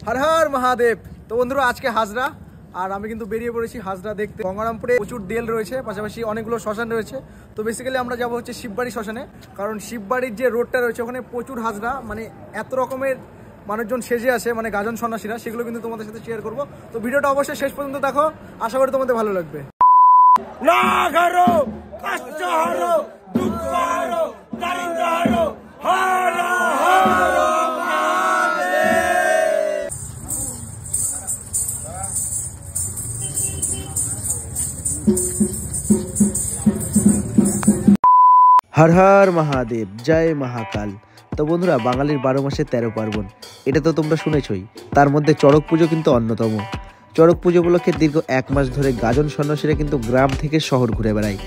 हर हर महादेव। तो बंधुरा आज के हाजरा और আমি কিন্তু বেরিয়ে পড়েছি হাজরা দেখতে। গঙ্গারামপুরে প্রচুর দেল রয়েছে, পাশাপাশি অনেকগুলো শ্মশান রয়েছে। তো বেসিক্যালি আমরা যাব হচ্ছে শিববাড়ি শ্মশানে, কারণ শিববাড়ির যে রোডটা রয়েছে ওখানে প্রচুর হাজরা, মানে এত রকমের মানুষজন সেজে আছে, মানে গাজন সন্ন্যাসীরা, সেগুলো কিন্তু তোমাদের সাথে শেয়ার করব। তো ভিডিওটা অবশ্যই শেষ পর্যন্ত দেখো, আশা করি তোমাদের ভালো লাগবে। নাগারো কষ্টহারো দুঃখহারো দারিদ্রহারো হর হর हर हर महादेव, जय महाकाल। तो बंधुरा बांगालिर 12 मासे 13 पार्बण, এটা তো তোমরা শুনেছই। তার মধ্যে চড়ক পুজো কিন্তু অন্যতম। চড়ক পুজো উপলক্ষে দীর্ঘ 1 মাস ধরে গাজন সন্ন্যাসীরা কিন্তু গ্রাম থেকে শহর ঘুরে বেড়ায়,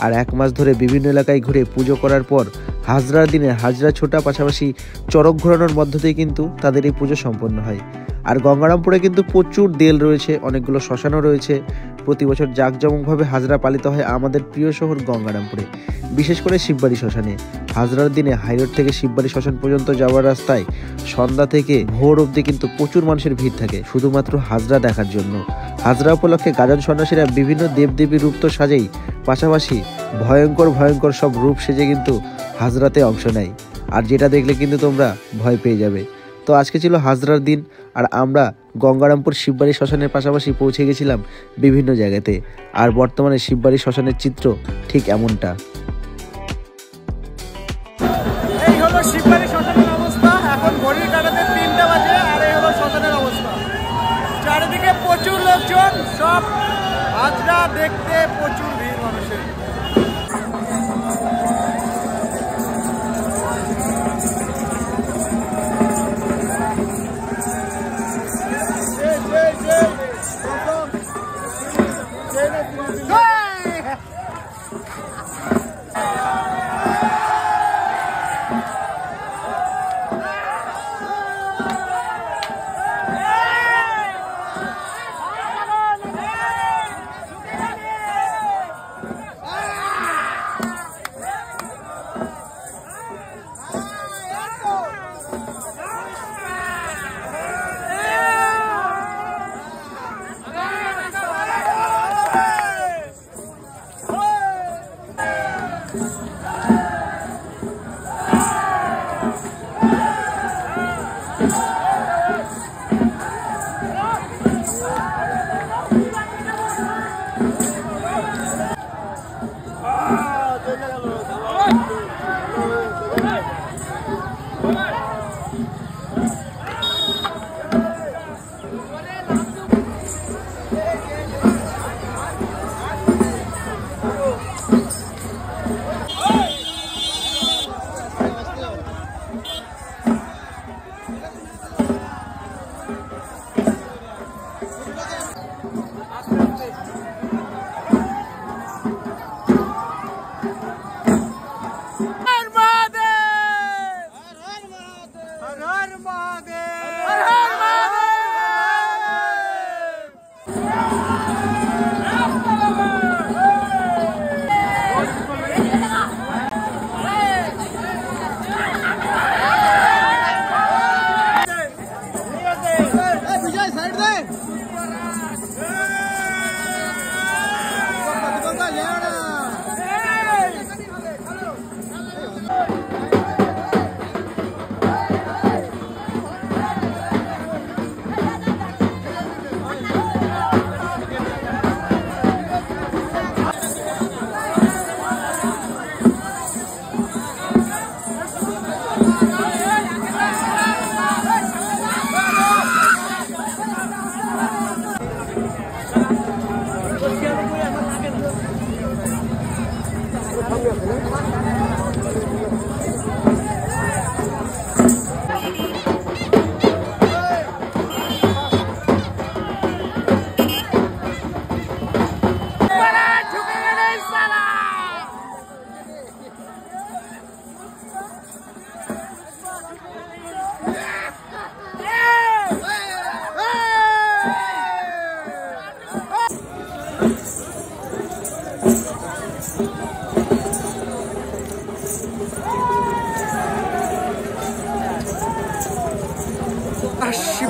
আর 1 মাস ধরে বিভিন্ন এলাকায় ঘুরে পুজো করার পর হাজরার দিনে হাজরা ছোটা, পাশাপাশি চড়ক ঘোরানোর মধ্য দিয়ে কিন্তু তাদের এই পুজো সম্পন্ন হয়। আর গঙ্গারামপুরে কিন্তু প্রচুর দেল রয়েছে, অনেকগুলো শ্মশানও রয়েছে। প্রতি বছর জাঁকজমকভাবে হাজরা পালিত হয় আমাদের প্রিয় শহর গঙ্গারামপুরে, বিশেষ করে শিববাড়ি শ্মশানে। হাজরার দিনে হাইরোড থেকে শিববাড়ি শ্মশান পর্যন্ত যাওয়ার রাস্তায় সন্ধ্যা থেকে ভোর অবধি কিন্তু প্রচুর মানুষের ভিড় থাকে শুধুমাত্র হাজরা দেখার জন্য। হাজরা উপলক্ষে গাজন সন্ন্যাসীরা বিভিন্ন দেবদেবীর রূপ তো সাজেই, পাশাপাশি ভয়ঙ্কর ভয়ঙ্কর সব রূপ সেজে কিন্তু হাজরাতে অংশ নেয়, আর যেটা দেখলে কিন্তু তোমরা ভয় পেয়ে যাবে। তো আজকে ছিল হাজরার দিন, আর আমরা গঙ্গারামপুর শিববাড়ি শ্মশানের পাশাপাশি পৌঁছে গেছিলাম বিভিন্ন জায়গাতে। আর বর্তমানে শিববাড়ি শ্মশানের চিত্র ঠিক এমনটা। এই হলো শিববাড়ি শ্মশানের অবস্থা। এখন ঘড়ির কাঁটাতে 3টা বাজে, আর এই হলো শ্মশানের অবস্থা। চারিদিকে প্রচুর লোকজন, সব হাজরা দেখতে প্রচুর ভিড় মানুষের।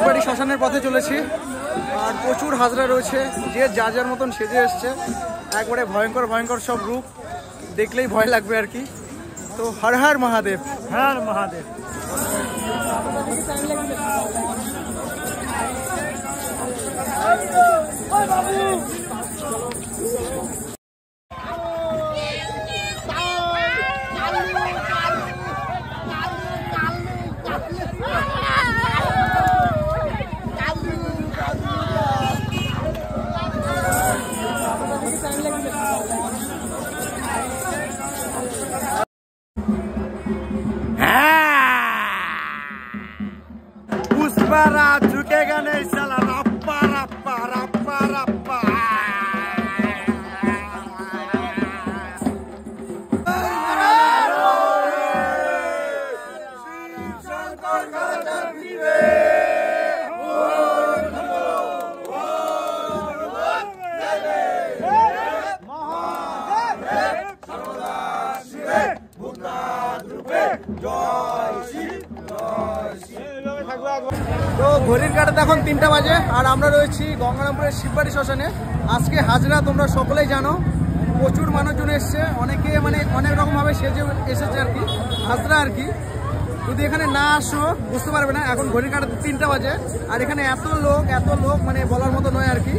শিববাড়ি শ্মশানের পথে চলেছি, আর প্রচুর হাজরা রয়েছে, যে যার যার মতন সেজে এসছে। একবারে ভয়ঙ্কর ভয়ঙ্কর সব রূপ, দেখলেই ভয় লাগবে আর কি। তো হর হর মহাদেব, হর মহাদেব। पुष्पराज झुकेगा नहीं साला, रप्पा रप्पा रप्पा रप्पा। তো ঘড়ির কাঁটাতে এখন 3টা বাজে, আর আমরা রয়েছি গঙ্গারামপুরের শিববাড়ি শ্মশানে। আজকে হাজরা তোমরা সকলেই জানো, প্রচুর মানুষজন এসছে, অনেকে মানে অনেক রকমভাবে সেজে এসেছে আর কি, হাজরা আর কি। যদি এখানে না আসো বুঝতে পারবে না। এখন ঘড়ির কাঁটাতে 3টা বাজে, আর এখানে এত লোক মানে বলার মতো নয় আর কি।